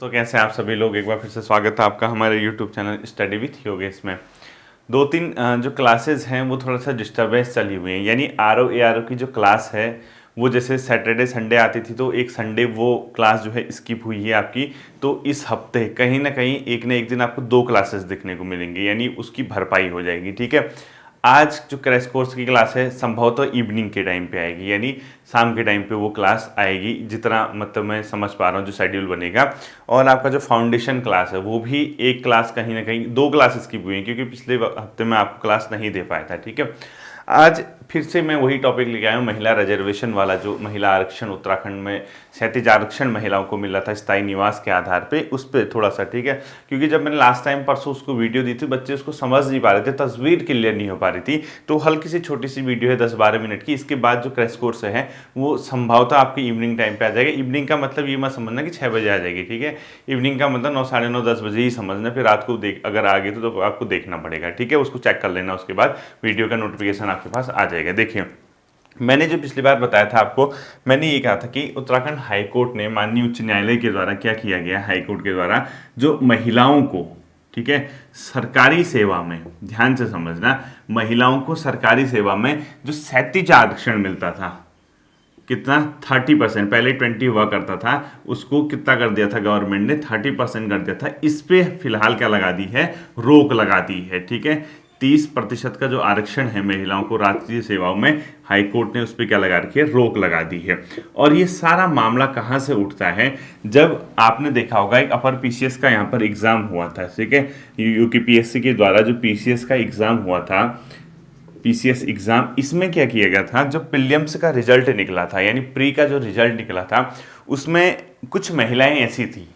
तो कैसे हैं आप सभी लोग। एक बार फिर से स्वागत है आपका हमारे YouTube channel study with Yogesh में। दो तीन जो क्लासेस हैं वो थोड़ा सा डिस्टर्बेंस चली हुई हैं, यानी आर ओ की जो क्लास है वो जैसे सैटरडे संडे आती थी तो एक संडे वो क्लास जो है स्किप हुई है आपकी। तो इस हफ्ते कहीं ना कहीं एक ना एक दिन आपको दो क्लासेस देखने को मिलेंगी, यानी उसकी भरपाई हो जाएगी। ठीक है, आज जो क्रैश कोर्स की क्लास है संभवतः इवनिंग के टाइम पे आएगी, यानी शाम के टाइम पे वो क्लास आएगी, जितना मतलब मैं समझ पा रहा हूँ जो शेड्यूल बनेगा। और आपका जो फाउंडेशन क्लास है वो भी एक क्लास कहीं ना कहीं, दो क्लासेस की हुई हैं क्योंकि पिछले हफ्ते में आपको क्लास नहीं दे पाया था। ठीक है, आज फिर से मैं वही टॉपिक लेके आया हूँ, महिला रिजर्वेशन वाला, जो महिला आरक्षण उत्तराखंड में 37 आरक्षण महिलाओं को मिला था स्थायी निवास के आधार पे, उस पर थोड़ा सा। ठीक है, क्योंकि जब मैंने लास्ट टाइम परसों उसको वीडियो दी थी, बच्चे उसको समझ नहीं पा रहे थे, तस्वीर क्लियर नहीं हो पा रही थी, तो हल्की सी छोटी सी वीडियो है 10-12 मिनट की। इसके बाद जो क्रैश कोर्स है वो संभवतः आपकी इवनिंग टाइम पे आ जाएगा। इवनिंग का मतलब ये मत समझना कि 6 बजे आ जाएगी। ठीक है, इवनिंग का मतलब 9, साढ़े 9, 10 बजे ही समझना। फिर रात को अगर आ गई तो आपको देखना पड़ेगा। ठीक है, उसको चेक कर लेना, उसके बाद वीडियो का नोटिफिकेशन आपके पास आ जाएगा। देखिए, मैंने जो पिछली बार बताया था आपको, मैंने ये कहा था कि उत्तराखंड हाईकोर्ट ने, माननीय उच्च न्यायालय के द्वारा क्या किया गया, हाईकोर्ट के द्वारा जो महिलाओं को, ठीक है, सरकारी सेवा में, ध्यान से समझना, महिलाओं को सरकारी सेवा में जो 37 आरक्षण मिलता था, कितना, 30%, पहले 20 हुआ करता था, उसको कितना कर दिया था गवर्नमेंट ने, 30% कर दिया था। इस पे फिलहाल क्या लगा दी है, रोक लगा दी है। ठीक है, 30% का जो आरक्षण है महिलाओं को राष्ट्रीय सेवाओं में, हाईकोर्ट ने उस पर क्या लगा रखी है, रोक लगा दी है। और ये सारा मामला कहाँ से उठता है, जब आपने देखा होगा एक अपर पीसीएस का यहाँ पर एग्जाम हुआ था। ठीक है, यूपीएससी के द्वारा जो पीसीएस का एग्जाम हुआ था, पीसीएस एग्जाम, इसमें क्या किया गया था, जब प्रीलिम्स का रिजल्ट निकला था, यानी प्री का जो रिजल्ट निकला था, उसमें कुछ महिलाएं ऐसी थी,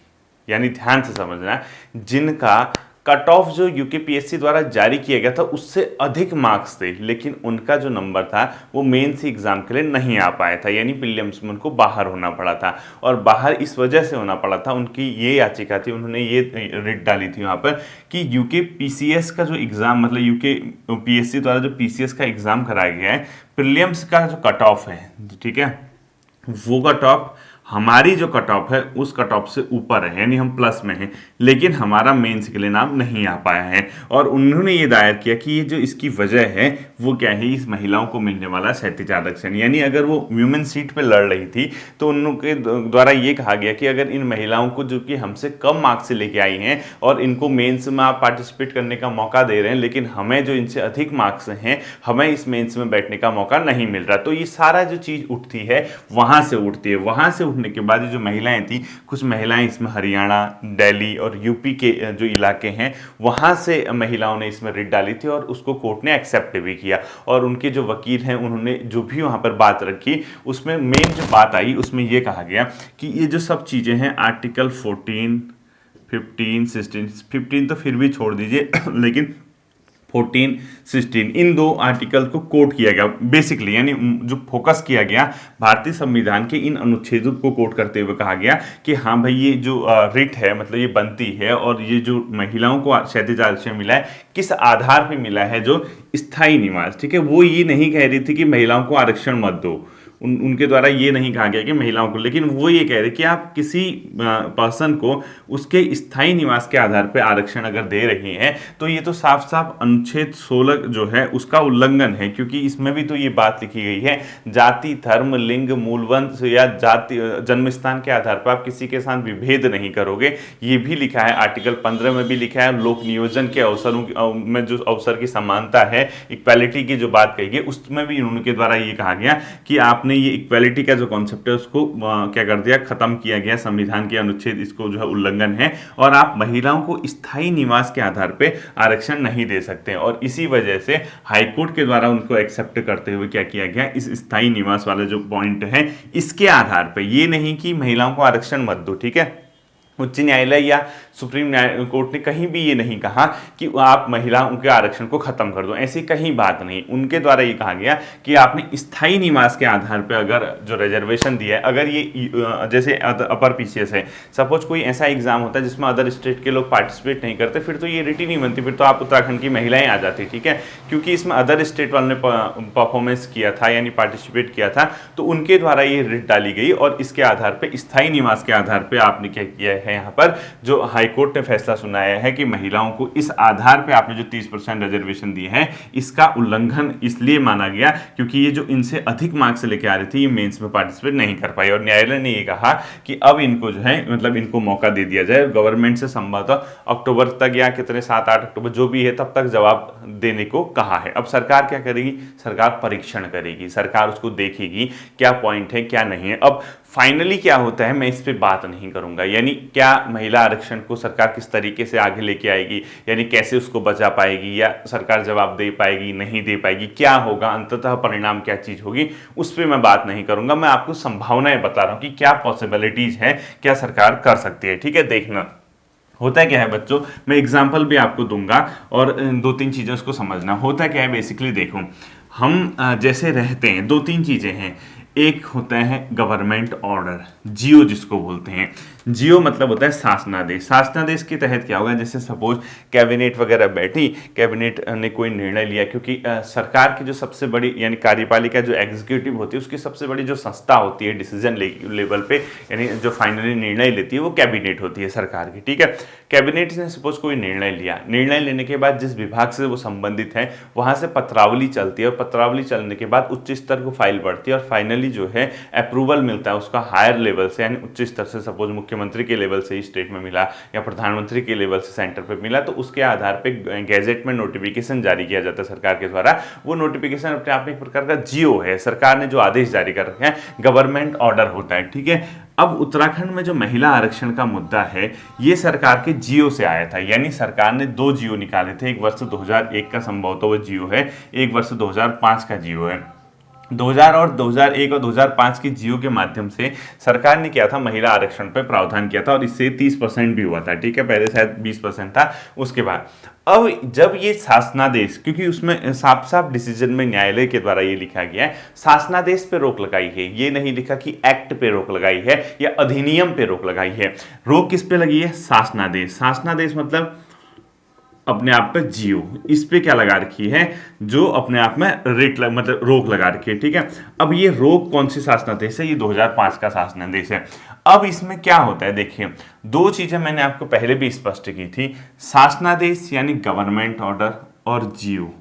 यानी ध्यान से समझना, जिनका कट ऑफ जो यूकेपीएससी द्वारा जारी किया गया था उससे अधिक मार्क्स थे, लेकिन उनका जो नंबर था वो मेंस एग्जाम के लिए नहीं आ पाया था, यानी प्रीलिम्स में उनको बाहर होना पड़ा था। और बाहर इस वजह से होना पड़ा था, उनकी ये याचिका थी, उन्होंने ये रिट डाली थी वहाँ पर कि यूकेपीसीएस का जो एग्ज़ाम, मतलब यूकेपीएससी द्वारा जो पीसीएस का एग्ज़ाम कराया गया है, प्रीलिम्स का जो कट ऑफ है, ठीक है, वो कट ऑफ हमारी जो कट ऑफ है उस कट ऑफ से ऊपर है, यानी हम प्लस में हैं, लेकिन हमारा मेंस के लिए नाम नहीं आ पाया है। और उन्होंने ये दायर किया कि ये जो इसकी वजह है वो क्या है, इस महिलाओं को मिलने वाला 37 आरक्षण, यानी अगर वो वुमेन सीट पे लड़ रही थी तो उनके द्वारा ये कहा गया कि अगर इन महिलाओं को, जो कि हमसे कम मार्क्स से लेके आई हैं और इनको मेंस में आप पार्टिसिपेट करने का मौका दे रहे हैं, लेकिन हमें जो इनसे अधिक मार्क्स हैं, हमें इस मेंस में बैठने का मौका नहीं मिल रहा। तो ये सारा जो चीज़ उठती है वहाँ से उठती है। वहाँ से उठने के बाद ये जो महिलाएं थी, कुछ महिलाएं इसमें हरियाणा, दिल्ली और यूपी के जो इलाके हैं वहाँ से महिलाओं ने इसमें रिट डाली थी, और उसको कोर्ट ने एक्सेप्ट भी किया। और उनके जो वकील हैं उन्होंने जो भी वहाँ पर बात रखी, उसमें मेन जो बात आई उसमें ये कहा गया कि ये जो सब चीज़ें हैं, आर्टिकल 14, 15, 16, 15 तो फिर भी छोड़ दीजिए लेकिन 14, 16, इन दो आर्टिकल को कोट किया गया बेसिकली, यानी जो फोकस किया गया भारतीय संविधान के इन अनुच्छेदों को कोट करते हुए कहा गया कि हाँ भाई, ये जो रिट है, मतलब ये बनती है, और ये जो महिलाओं को 37 आरक्षण मिला है, किस आधार पर मिला है, जो स्थायी निवास। ठीक है, वो ये नहीं कह रही थी कि महिलाओं को आरक्षण मत दो, उनके द्वारा ये नहीं कहा गया कि महिलाओं को, लेकिन वो ये कह रहे कि आप किसी पर्सन को उसके स्थायी निवास के आधार पर आरक्षण अगर दे रही हैं तो ये तो साफ साफ अनुच्छेद 16 जो है उसका उल्लंघन है, क्योंकि इसमें भी तो ये बात लिखी गई है, जाति, धर्म, लिंग, मूलवंश या जाति, जन्म स्थान के आधार पर आप किसी के साथ विभेद नहीं करोगे। ये भी लिखा है, आर्टिकल 15 में भी लिखा है। लोक नियोजन के अवसरों में जो अवसर की समानता है, इक्वालिटी की जो बात कही गई, उसमें भी उनके द्वारा ये कहा गया कि आप ने ये इक्वालिटी का जो कॉन्सेप्ट है उसको क्या कर दिया, खत्म किया गया, संविधान के अनुच्छेद इसको जो है उल्लंघन है, और आप महिलाओं को स्थायी निवास के आधार पे आरक्षण नहीं दे सकते। और इसी वजह से हाईकोर्ट के द्वारा उनको एक्सेप्ट करते हुए क्या किया गया, इस स्थायी निवास वाला जो पॉइंट है इसके आधार पे, ये नहीं कि महिलाओं को आरक्षण मत दो। ठीक है, उच्च न्यायालय या सुप्रीम कोर्ट ने कहीं भी ये नहीं कहा कि आप महिलाओं के आरक्षण को खत्म कर दो, ऐसी कहीं बात नहीं। उनके द्वारा ये कहा गया कि आपने स्थायी निवास के आधार पर अगर जो रिजर्वेशन दिया है, अगर ये जैसे अपर पीसीएस है, सपोज कोई ऐसा एग्जाम होता है जिसमें अदर स्टेट के लोग पार्टिसिपेट नहीं करते, फिर तो ये रिट ही नहीं बनती, फिर तो आप उत्तराखंड की महिलाएं आ जाती। ठीक है, क्योंकि इसमें अदर स्टेट वालों ने परफॉर्मेंस किया था, यानी पार्टिसिपेट किया था, तो उनके द्वारा ये रिट डाली गई, और इसके आधार पर, स्थायी निवास के आधार पर आपने क्या किया है यहाँ पर जो हाईकोर्ट ने फैसला सुनाया है कि महिलाओं को इस आधार पे आपने जो 30% रिजर्वेशन दिए हैं इसका उल्लंघन इसलिए माना गया क्योंकि ये जो इनसे अधिक मार्क्स लेके आ रही थी ये मेंस में पार्टिसिपेट नहीं कर पाई, और न्यायालय ने ये कहा कि अब इनको जो है मतलब इनको मौका दे दिया जाए। गवर्नमेंट से संभवतः अक्टूबर तक या कितने 7-8 अक्टूबर जो भी है तब तक जवाब देने को कहा है। अब सरकार क्या करेगी, सरकार परीक्षण करेगी, सरकार उसको देखेगी क्या पॉइंट है क्या नहीं है। अब फाइनली क्या होता है मैं इस पे बात नहीं करूंगा, यानी क्या महिला आरक्षण को सरकार किस तरीके से आगे लेके आएगी, यानी कैसे उसको बचा पाएगी या सरकार जवाब दे पाएगी नहीं दे पाएगी, क्या होगा अंततः परिणाम क्या चीज होगी, उस पर मैं बात नहीं करूंगा। मैं आपको संभावनाएं बता रहा हूं कि क्या पॉसिबिलिटीज है, क्या सरकार कर सकती है। ठीक है, देखना होता है क्या है बच्चों, मैं एग्जाम्पल भी आपको दूंगा और 2-3 चीजें उसको समझना। होता क्या है बेसिकली देखो, हम जैसे रहते हैं 2-3 चीजें हैं। एक होता है गवर्नमेंट ऑर्डर, जियो जिसको बोलते हैं। जियो मतलब होता है शासनादेश। शासनादेश के तहत क्या होगा, जैसे सपोज कैबिनेट वगैरह बैठी, कैबिनेट ने कोई निर्णय लिया, क्योंकि सरकार की जो सबसे बड़ी यानी कार्यपालिका जो एग्जीक्यूटिव होती है उसकी सबसे बड़ी जो संस्था होती है डिसीजन लेवल पे, यानी जो फाइनली निर्णय लेती है वो कैबिनेट होती है सरकार की। ठीक है, कैबिनेट ने सपोज कोई निर्णय लिया, निर्णय लेने के बाद जिस विभाग से वो संबंधित है वहां से पत्रावली चलती है, और पत्रावली चलने के बाद उच्च स्तर को फाइल बढ़ती है, और फाइनली जो है अप्रूवल मिलता है उसका हायर लेवल से, यानी उच्च स्तर से, सपोज मुख्यमंत्री के लेवल से स्टेट में मिला या प्रधानमंत्री के लेवल से सेंटर पे मिला, तो उसके आधार पे गैजेट में नोटिफिकेशन जारी किया जाता है सरकार के द्वारा। वो नोटिफिकेशन अपने आप में एक प्रकार का जियो है, सरकार ने जो आदेश जारी कर रखे हैं, गवर्नमेंट ऑर्डर होता है। ठीक है, अब उत्तराखंड में जो महिला आरक्षण का मुद्दा है ये सरकार के जियो से आया था, यानी सरकार ने 2 जियो निकाले थे। एक वर्ष 2001 का संभवतः वो जियो है, एक वर्ष 2005 का जियो है। 2001 और 2005 की जियो के माध्यम से सरकार ने किया था महिला आरक्षण पर प्रावधान किया था, और इससे 30% भी हुआ था। ठीक है, पहले शायद 20% था उसके बाद। अब जब ये शासनादेश, क्योंकि उसमें साफ साफ डिसीजन में न्यायालय के द्वारा ये लिखा गया है शासनादेश पे रोक लगाई है, ये नहीं लिखा कि एक्ट पे रोक लगाई है या अधिनियम पे रोक लगाई है। रोक किस पे लगी है, शासनादेश। शासनादेश मतलब अपने आप पे जियो, इस पे क्या लगा रखी है, जो अपने आप में मतलब रोक लगा रखी है। ठीक है, अब ये रोक कौन सी शासनादेश है, ये 2005 का शासनादेश है। अब इसमें क्या होता है देखिए, 2 चीजें मैंने आपको पहले भी स्पष्ट की थी, शासनादेश यानी गवर्नमेंट ऑर्डर, और जियो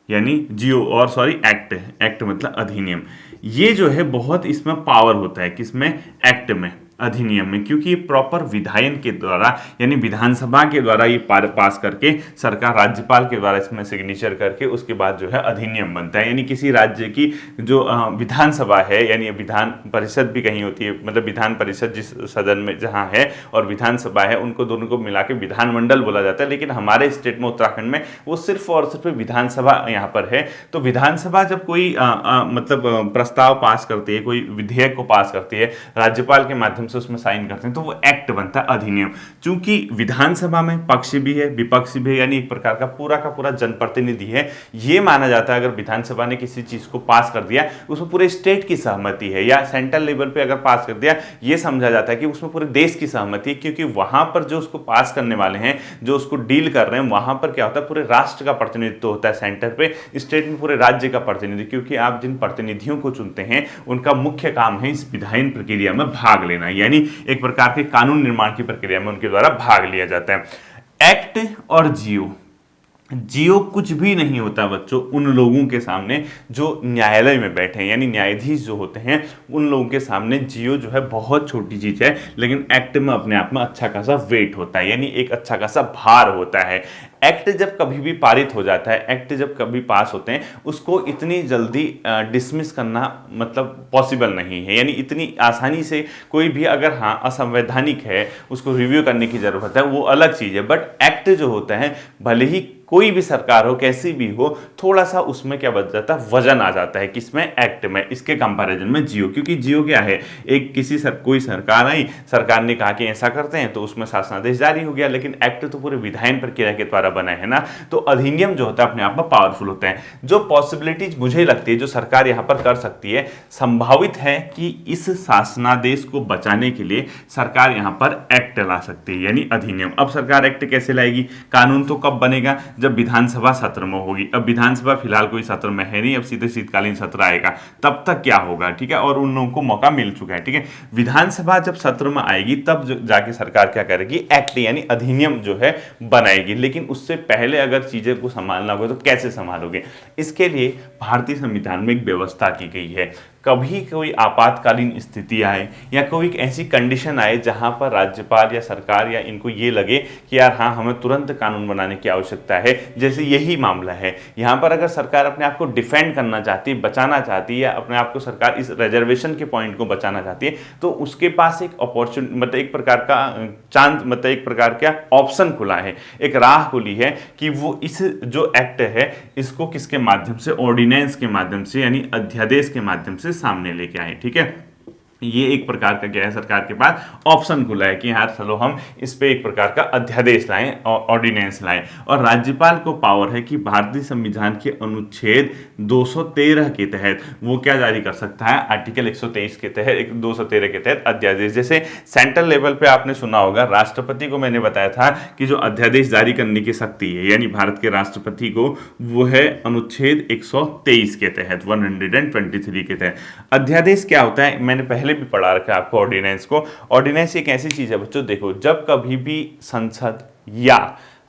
यानी जियो और सॉरी एक्ट, एक्ट मतलब अधिनियम। ये जो है बहुत इसमें पावर होता है, किसमें, एक्ट में, अधिनियम में, क्योंकि ये प्रॉपर विधायन के द्वारा यानी विधानसभा के द्वारा ये पास करके सरकार राज्यपाल के द्वारा इसमें सिग्नेचर करके उसके बाद जो है अधिनियम बनता है। यानी किसी राज्य की जो विधानसभा है, यानी विधान परिषद भी कहीं होती है, मतलब विधान परिषद जिस सदन में जहाँ है और विधानसभा है, उनको दोनों को मिला के विधानमंडल बोला जाता है। लेकिन हमारे स्टेट में उत्तराखंड में वो सिर्फ और सिर्फ विधानसभा यहाँ पर है। तो विधानसभा जब कोई मतलब प्रस्ताव पास करती है, कोई विधेयक को पास करती है, राज्यपाल के माध्यम से उसमें साइन करते हैं, तो वो एक्ट बनता है, अधिनियम। चूंकि विधानसभा में पक्ष भी है विपक्ष भी है, यानी एक प्रकार का पूरा जनप्रतिनिधि है। ये माना जाता है अगर विधानसभा ने किसी चीज को पास कर दिया उसमें पूरे स्टेट की सहमति है, या सेंट्रल लेवल पे अगर पास कर दिया ये समझा जाता है कि उसमें पूरे देश की सहमति है, क्योंकि वहां पर जो उसको पास करने वाले हैं, जो उसको डील कर रहे हैं, वहां पर क्या होता है, पूरे राष्ट्र का प्रतिनिधित्व होता है सेंटर पे, स्टेट में पूरे राज्य का प्रतिनिधि। क्योंकि आप जिन प्रतिनिधियों को चुनते हैं उनका मुख्य काम है इस विधायन प्रक्रिया में भाग लेना, यानी एक प्रकार के कानून निर्माण की प्रक्रिया में उनके द्वारा भाग लिया जाता है। एक्ट और जियो, जियो कुछ भी नहीं होता बच्चों उन लोगों के सामने जो न्यायालय में बैठे हैं, यानी न्यायाधीश जो होते हैं उन लोगों के सामने जियो जो है बहुत छोटी चीज है। लेकिन एक्ट में अपने आप में अच्छा खासा वेट होता है, यानी एक अच्छा खासा भार होता है। एक्ट जब कभी भी पारित हो जाता है, एक्ट जब कभी पास होते हैं, उसको इतनी जल्दी डिसमिस करना मतलब पॉसिबल नहीं है, यानी इतनी आसानी से कोई भी अगर हाँ असंवैधानिक है उसको रिव्यू करने की जरूरत है, वो अलग चीज़ है। बट एक्ट जो होता है, भले ही कोई भी सरकार हो कैसी भी हो, थोड़ा सा उसमें क्या बच जाता है, वजन आ जाता है, किसमें, एक्ट में, इसके कंपैरिजन में जियो। क्योंकि जियो क्या है, एक किसी कोई सरकार आई, सरकार ने कहा कि ऐसा करते हैं तो उसमें शासनादेश जारी हो गया, लेकिन एक्ट तो पूरे विधायन प्रक्रिया के द्वारा बना है ना, तो अधिनियम जो होता है अपने आप में पावरफुल होते हैं। जो पॉसिबिलिटीज मुझे लगती है जो सरकार यहाँ पर कर सकती है, संभावित है कि इस शासनादेश को बचाने के लिए सरकार यहाँ पर एक्ट ला सकती है, यानी अधिनियम। अब सरकार एक्ट कैसे लाएगी? कानून तो कब बनेगा? जब विधानसभा सत्र में होगी। अब विधानसभा फिलहाल कोई सत्र में है नहीं, अब सीधे शीतकालीन सत्र आएगा, तब तक क्या होगा, ठीक है, और उन लोगों को मौका मिल चुका है, ठीक है। विधानसभा जब सत्र में आएगी तब जाके सरकार क्या करेगी? एक्ट यानी अधिनियम जो है बनाएगी। लेकिन उससे पहले अगर चीजें को संभालना होगा तो कैसे संभालोगे? इसके लिए भारतीय संविधान में एक व्यवस्था की गई है। कभी कोई आपातकालीन स्थिति आए या कोई ऐसी कंडीशन आए जहां पर राज्यपाल या सरकार या इनको ये लगे कि यार हाँ, हमें तुरंत कानून बनाने की आवश्यकता है, जैसे यही मामला है यहाँ पर, अगर सरकार अपने आप को डिफेंड करना चाहती है, बचाना चाहती है, या अपने आप को सरकार इस रिजर्वेशन के पॉइंट को बचाना चाहती है, तो उसके पास एक अपॉर्चुनिटी, मतलब एक प्रकार का चांस, मतलब एक प्रकार का ऑप्शन खुला है, एक राह खुली है कि वो इस जो एक्ट है इसको किसके माध्यम से? ऑर्डिनेंस के माध्यम से, यानी अध्यादेश के माध्यम से सामने लेके आए, ठीक है। ये एक प्रकार का क्या है, सरकार के पास ऑप्शन खुला है कि यार चलो हम इस पे एक प्रकार का अध्यादेश लाएं, ऑर्डिनेंस लाएं। और राज्यपाल को पावर है कि भारतीय संविधान के अनुच्छेद 213 के तहत वो क्या जारी कर सकता है? आर्टिकल 123 के तहत, 213 के तहत अध्यादेश। जैसे सेंट्रल लेवल पे आपने सुना होगा, राष्ट्रपति को मैंने बताया था कि जो अध्यादेश जारी करने की शक्ति है, यानी भारत के राष्ट्रपति को, वो है अनुच्छेद 123 के तहत, 123 के तहत। अध्यादेश क्या होता है? मैंने पहले भी पढ़ा रखा है आपको ऑर्डिनेंस को। ऑर्डिनेंस एक ऐसी चीज है बच्चों, देखो, जब कभी भी संसद या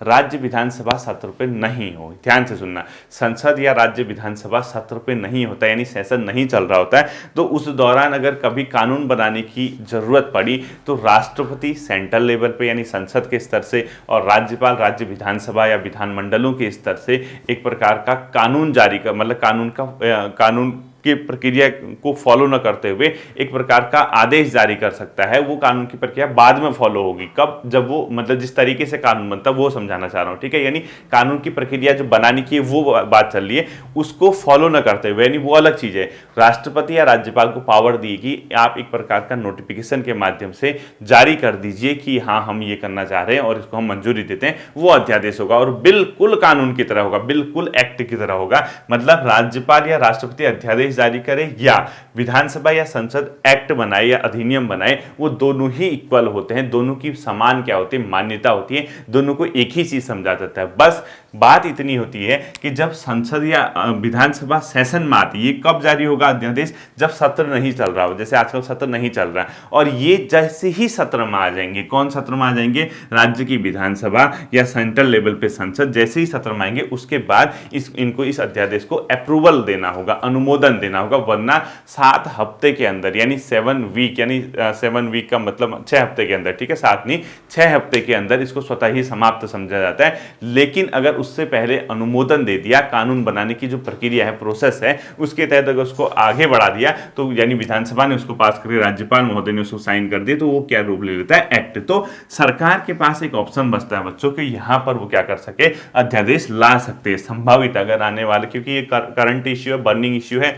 राज्य विधानसभा सत्र पे नहीं हो, ध्यान से सुनना, संसद या राज्य विधानसभा सत्र पे नहीं होता, यानी सेशन नहीं चल रहा होता है, तो उस दौरान अगर कभी कानून बनाने की जरूरत पड़ी तो राष्ट्रपति सेंट्रल लेवल पे यानी संसद के स्तर से और राज्यपाल राज्य विधानसभा या विधानमंडलों के स्तर से एक प्रकार का कानून जारी कर, मतलब कानून की प्रक्रिया को फॉलो न करते हुए एक प्रकार का आदेश जारी कर सकता है। वो कानून की प्रक्रिया बाद में फॉलो होगी, कब? जब वो, मतलब जिस तरीके से कानून बनता है वो समझाना चाह रहा हूं, ठीक है। यानी कानून की प्रक्रिया जो बनाने की है वो बात चल रही है, उसको फॉलो न करते हुए, यानी वो अलग चीज है। राष्ट्रपति या राज्यपाल को पावर दी कि आप एक प्रकार का नोटिफिकेशन के माध्यम से जारी कर दीजिए कि हाँ, हम ये करना चाह रहे हैं और इसको हम मंजूरी देते हैं, वो अध्यादेश होगा और बिल्कुल कानून की तरह होगा, बिल्कुल एक्ट की तरह होगा। मतलब राज्यपाल या राष्ट्रपति अध्यादेश जारी करे या विधानसभा या संसद एक्ट बनाए या अधिनियम बनाए, वो दोनों ही इक्वल होते हैं, दोनों की समान क्या होती है? मान्यता होती है, दोनों को एक ही चीज समझा जाता है। बस बात इतनी होती है कि जब संसद या विधानसभा सेशन में आती है, ये कब जारी होगा अध्यादेश? जब सत्र नहीं चल रहा हो, जैसे आजकल सत्र नहीं चल रहा है, और ये जैसे ही सत्र में आ जाएंगे, कौन सत्र में आ जाएंगे? राज्य की विधानसभा या सेंट्रल लेवल पे संसद जैसे ही सत्र में आएंगे, उसके बाद इनको इस अध्यादेश को अप्रूवल देना होगा, अनुमोदन देना होगा, वरना 7 हफ्ते के अंदर, यानी 7 वीक, यानी 7 वीक का मतलब 6 हफ्ते के अंदर, ठीक है, 7 नहीं 6 हफ्ते के अंदर इसको स्वतः ही समाप्त समझा जाता है। लेकिन अगर उससे पहले अनुमोदन दे दिया, कानून बनाने की जो प्रक्रिया है, प्रोसेस है, उसके तहत अगर उसको आगे बढ़ा दिया, तो यानी विधानसभा ने उसको पास करके राज्यपाल महोदय ने उसको साइन कर दिया, तो वो क्या रूप ले लेता है? एक्ट। तो सरकार के पास एक ऑप्शन बचता है बच्चों कि यहां पर वो क्या कर सके? अध्यादेश ला सकते हैं, संभावित अगर आने वाले, क्योंकि ये करंट इश्यू है, बर्निंग इश्यू है,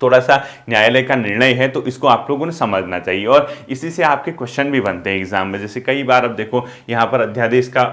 थोड़ा सा न्यायालय का निर्णय है, तो इसको आप लोगों ने समझना चाहिए। और इसी से आपके क्वेश्चन भी बनते हैं एग्जाम में। जैसे कई बार अब देखो यहाँ पर अध्यादेश का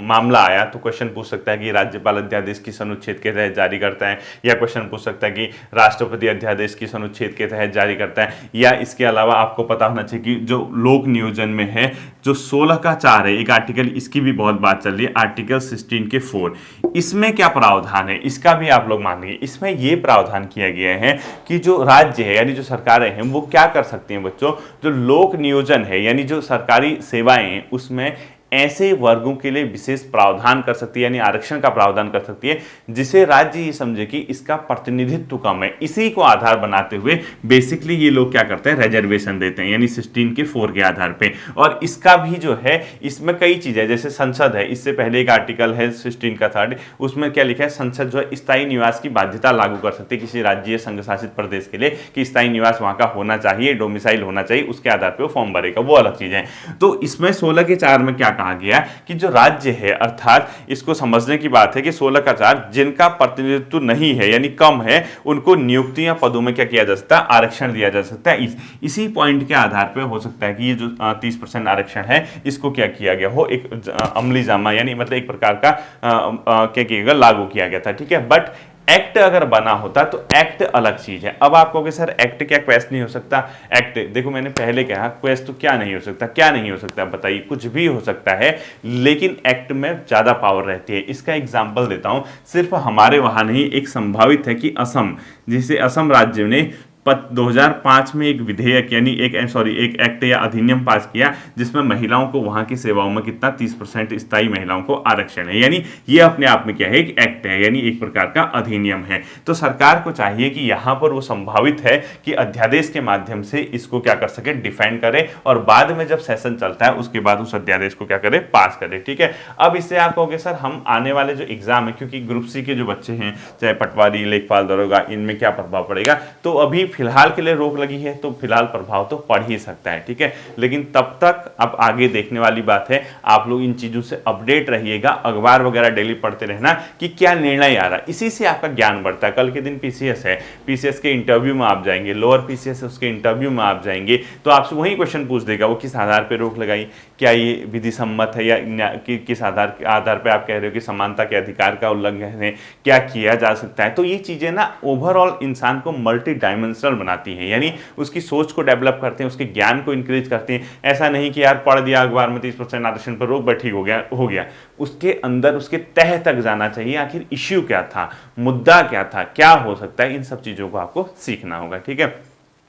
मामला आया, तो क्वेश्चन पूछ सकता है कि राज्यपाल अध्यादेश किस अनुच्छेद के तहत जारी करता है, या क्वेश्चन पूछ सकता है कि राष्ट्रपति अध्यादेश किस अनुच्छेद के तहत जारी करता है। या इसके अलावा आपको पता होना चाहिए कि जो लोक नियोजन में है, जो 16 का 4 है एक आर्टिकल, इसकी भी बहुत बात चल रही है, आर्टिकल 16 के 4, इसमें क्या प्रावधान है, इसका भी आप लोग मान लीजिए। इसमें यह प्रावधान किया गया है कि जो राज्य है, यानी जो सरकारें हैं, वो क्या कर सकती हैं बच्चों? जो लोक नियोजन है, यानी जो सरकारी सेवाएं हैं, उसमें ऐसे वर्गों के लिए विशेष प्रावधान कर सकती है, यानी आरक्षण का प्रावधान कर सकती है, जिसे राज्य ये समझे कि इसका प्रतिनिधित्व कम है। इसी को आधार बनाते हुए बेसिकली ये लोग क्या करते हैं? रिजर्वेशन देते हैं, यानी 16 के 4 के आधार पे। और इसका भी जो है, इसमें कई चीजें, जैसे संसद है, इससे पहले एक आर्टिकल है 16 का 3, उसमें क्या लिखा है? संसद जो है स्थायी निवास की बाध्यता लागू कर सकती है किसी राज्य संघ शासित प्रदेश के लिए, कि स्थायी निवास वहां का होना चाहिए, डोमिसाइल होना चाहिए, उसके आधार पर वो फॉर्म भरेगा, वो अलग चीज है। तो इसमें 16 के 4 में क्या कहा गया कि जो राज्य है, अर्थात इसको समझने की बात है कि 16 का 4 जिनका प्रतिनिधित्व नहीं है यानी कम है, उनको नियुक्ति या पदों में क्या किया जा सकता है, आरक्षण दिया जा सकता है। इसी पॉइंट के आधार पर हो सकता है कि ये जो 30% आरक्षण है इसको क्या किया गया हो, एक अमली जामा यानी मतलब एक प्रकार का क्या किया गया, लागू किया गया था। ठीक है, बट एक्ट अगर बना होता तो एक्ट अलग चीज है। अब आप कहोगे सर एक्ट क्या क्वेस्ट नहीं हो सकता? एक्ट देखो मैंने पहले कहा क्वेस्ट तो क्या नहीं हो सकता, क्या नहीं हो सकता बताइए? कुछ भी हो सकता है, लेकिन एक्ट में ज्यादा पावर रहती है। इसका एग्जांपल देता हूं, सिर्फ हमारे वहां नहीं, एक संभावित है कि असम, जिसे असम राज्य ने 2005 में एक विधेयक यानी एक एक्ट या अधिनियम पास किया जिसमें महिलाओं को वहां की सेवाओं में कितना 30% स्थायी महिलाओं को आरक्षण है। यानी ये अपने आप में क्या है, एक एक्ट है, यानी एक प्रकार का अधिनियम है। तो सरकार को चाहिए कि यहां पर वो संभावित है कि अध्यादेश के माध्यम से इसको क्या कर सके, डिफेंड करे, और बाद में जब सेशन चलता है उसके बाद उस अध्यादेश को क्या करे, पास करे। ठीक है, अब इससे आप कहोगे सर हम आने वाले जो एग्जाम है, क्योंकि ग्रुप सी के जो बच्चे हैं चाहे पटवारी, लेखपाल, दरोगा, इनमें क्या प्रभाव पड़ेगा, तो अभी फिलहाल के लिए रोक लगी है तो फिलहाल प्रभाव तो पड़ ही सकता है। ठीक है, लेकिन तब तक अब आगे देखने वाली बात है, आप लोग इन चीजों से अपडेट रहिएगा, अखबार वगैरह डेली पढ़ते रहना कि क्या निर्णय आ रहा है, इसी से आपका ज्ञान बढ़ता है। कल के दिन पीसीएस है, पीसीएस के इंटरव्यू में आप जाएंगे, लोअर पीसीएस है उसके इंटरव्यू में आप जाएंगे, तो आपसे वही क्वेश्चन पूछ देगा वो किस आधार पर रोक लगाई, क्या ये विधि सम्मत है, या किस आधार पर आप कह रहे हो कि समानता के अधिकार का उल्लंघन है, क्या किया जा सकता है। तो ये चीजें ना ओवरऑल इंसान को मल्टी डायमेंशनल बनाती हैं, यानी उसकी सोच को डेवलप करते हैं, उसके ज्ञान को इंक्रीज करते हैं। ऐसा नहीं कि यार पढ़ दिया अखबार में 30% आरक्षण पर रोक, ठीक हो गया। उसके अंदर उसके तह तक जाना चाहिए, आखिर इश्यू क्या था, मुद्दा क्या था, क्या हो सकता है, इन सब चीजों को आपको सीखना होगा। ठीक है,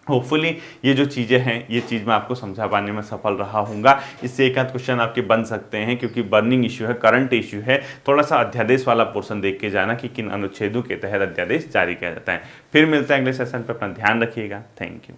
होपफुली ये जो चीज़ें हैं ये चीज़ मैं आपको समझा पाने में सफल रहा हूँगा। इससे एक आध क्वेश्चन आपके बन सकते हैं, क्योंकि बर्निंग इश्यू है, करंट इश्यू है। थोड़ा सा अध्यादेश वाला पोर्शन देख के जाना कि किन अनुच्छेदों के तहत अध्यादेश जारी किया जाता है। फिर मिलते हैं अगले सेशन पर, अपना ध्यान रखिएगा। Thank you.